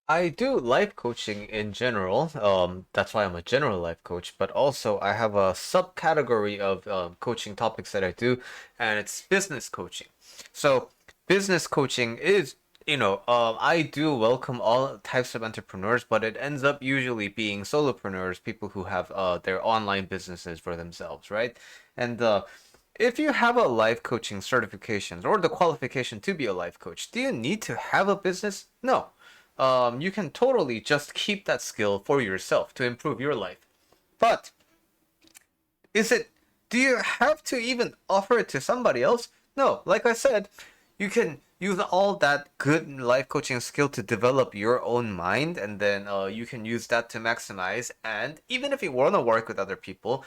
I do life coaching in general. That's why I'm a general life coach, but also I have a subcategory of coaching topics that I do, and it's business coaching. So, business coaching is, I do welcome all types of entrepreneurs, but it ends up usually being solopreneurs, people who have their online businesses for themselves, right? And if you have a life coaching certifications or the qualification to be a life coach, do you need to have a business? No. You can totally just keep that skill for yourself to improve your life. But is it, do you have to even offer it to somebody else? No, like I said, you can use all that good life coaching skill to develop your own mind, and then you can use that to maximize. And even if you want to work with other people,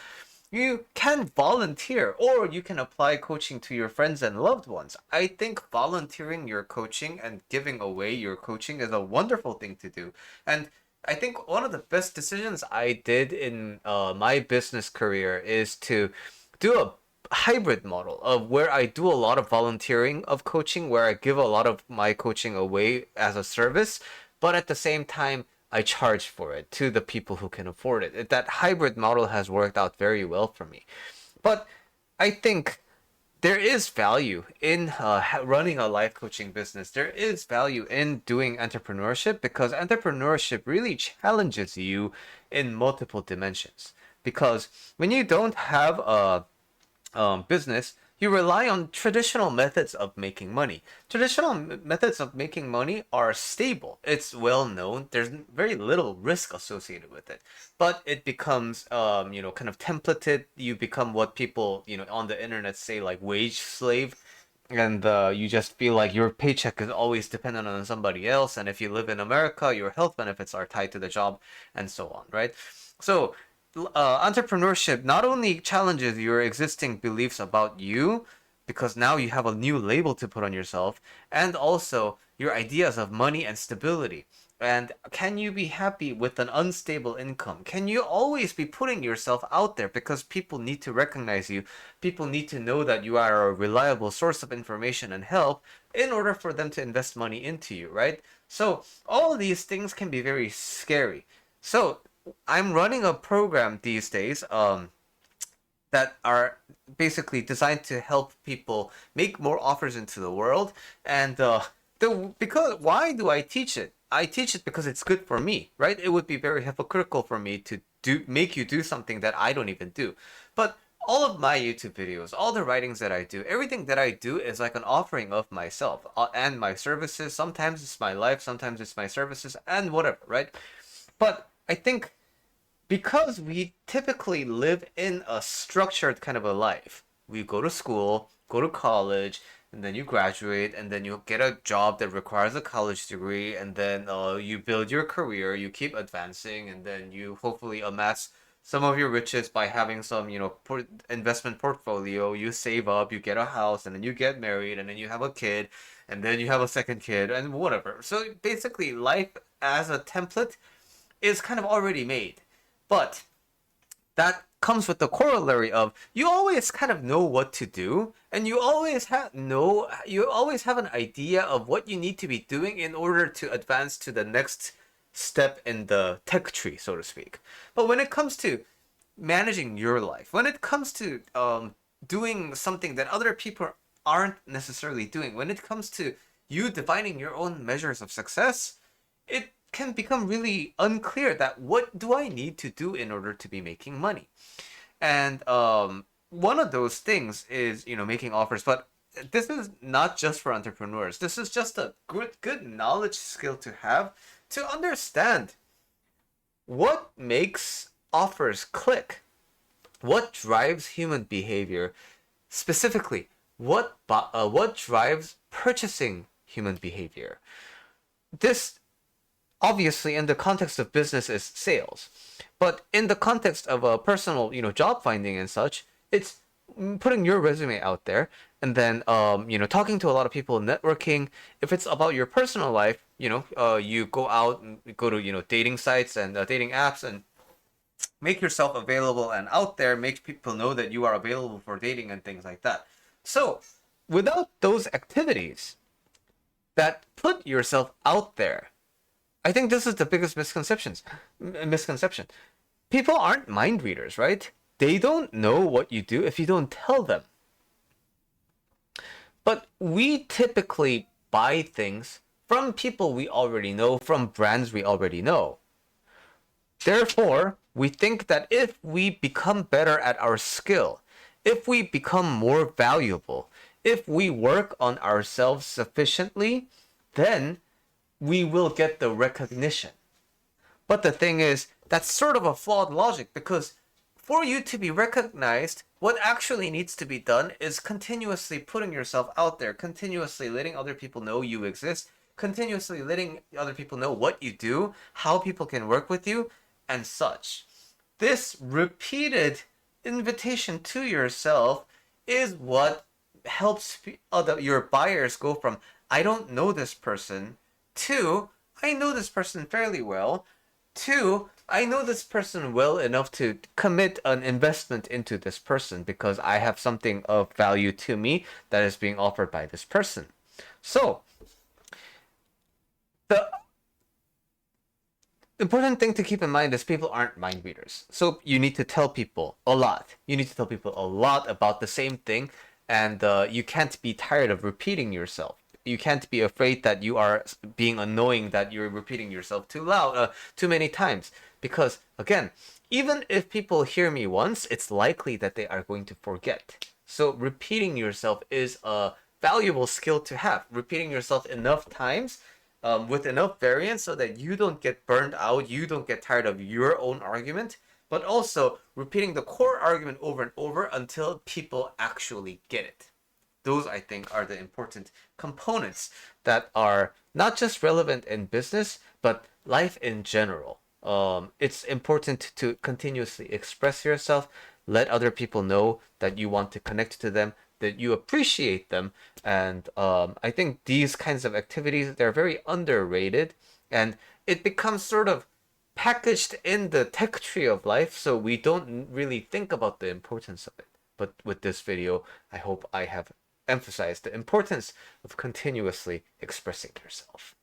you can volunteer or you can apply coaching to your friends and loved ones. I think volunteering your coaching and giving away your coaching is a wonderful thing to do. And I think one of the best decisions I did in my business career is to do a hybrid model of where I do a lot of volunteering of coaching, where I give a lot of my coaching away as a service, but at the same time, I charge for it to the people who can afford it. That hybrid model has worked out very well for me. But I think there is value in running a life coaching business. There is value in doing entrepreneurship because entrepreneurship really challenges you in multiple dimensions. Because when you don't have a business, you rely on traditional methods of making money. Traditional methods of making money are stable. It's well known. There's very little risk associated with it, but it becomes, kind of templated. You become what people, on the internet say like wage slave, and you just feel like your paycheck is always dependent on somebody else. And if you live in America, your health benefits are tied to the job, and so on, right? So entrepreneurship not only challenges your existing beliefs about you, because now you have a new label to put on yourself, and also your ideas of money and stability. And can you be happy with an unstable income? Can you always be putting yourself out there because people need to recognize you? People need to know that you are a reliable source of information and help in order for them to invest money into you, right? So, all of these things can be very scary. So, I'm running a program these days that are basically designed to help people make more offers into the world. And because why do I teach it? I teach it because it's good for me, right? It would be very hypocritical for me to do make you do something that I don't even do. But all of my YouTube videos, all the writings that I do, everything that I do is like an offering of myself and my services. Sometimes it's my life, sometimes it's my services, and whatever, right? But I think because we typically live in a structured kind of a life. We go to school, go to college, and then you graduate, and then you get a job that requires a college degree, and then you build your career, you keep advancing, and then you hopefully amass some of your riches by having some, investment portfolio. You save up, you get a house, and then you get married, and then you have a kid, and then you have a second kid, and whatever. So basically, life as a template is kind of already made. But that comes with the corollary of you always kind of know what to do, and you always have an idea of what you need to be doing in order to advance to the next step in the tech tree, so to speak. But when it comes to managing your life, when it comes to doing something that other people aren't necessarily doing, when it comes to you defining your own measures of success, it can become really unclear that what do I need to do in order to be making money? And one of those things is, making offers. But this is not just for entrepreneurs. This is just a good knowledge skill to have to understand what makes offers click, what drives human behavior, specifically what drives purchasing human behavior. This obviously in the context of business is sales, but in the context of a personal, job finding and such, it's putting your resume out there, and then talking to a lot of people, networking. If it's about your personal life, you go out and go to dating sites and dating apps and make yourself available and out there, make people know that you are available for dating and things like that. So without those activities that put yourself out there, I think this is the biggest misconception. People aren't mind readers, right? They don't know what you do if you don't tell them. But we typically buy things from people we already know, from brands we already know. Therefore, we think that if we become better at our skill, if we become more valuable, if we work on ourselves sufficiently, then we will get the recognition. But the thing is, that's sort of a flawed logic because for you to be recognized, what actually needs to be done is continuously putting yourself out there, continuously letting other people know you exist, continuously letting other people know what you do, how people can work with you, and such. This repeated invitation to yourself is what helps your buyers go from I don't know this person to I know this person fairly well to I know this person well enough to commit an investment into this person because I have something of value to me that is being offered by this person. So, the important thing to keep in mind is people aren't mind readers. So, you need to tell people a lot. You need to tell people a lot about the same thing, and you can't be tired of repeating yourself. You can't be afraid that you are being annoying, that you're repeating yourself too loud, too many times. Because, again, even if people hear me once, it's likely that they are going to forget. So, repeating yourself is a valuable skill to have. Repeating yourself enough times with enough variance so that you don't get burned out, you don't get tired of your own argument, but also repeating the core argument over and over until people actually get it. Those, I think, are the important components that are not just relevant in business, but life in general. It's important to continuously express yourself, let other people know that you want to connect to them, that you appreciate them, and I think these kinds of activities, they're very underrated, and it becomes sort of packaged in the tech tree of life, so we don't really think about the importance of it. But with this video, I hope I have emphasized the importance of continuously expressing yourself.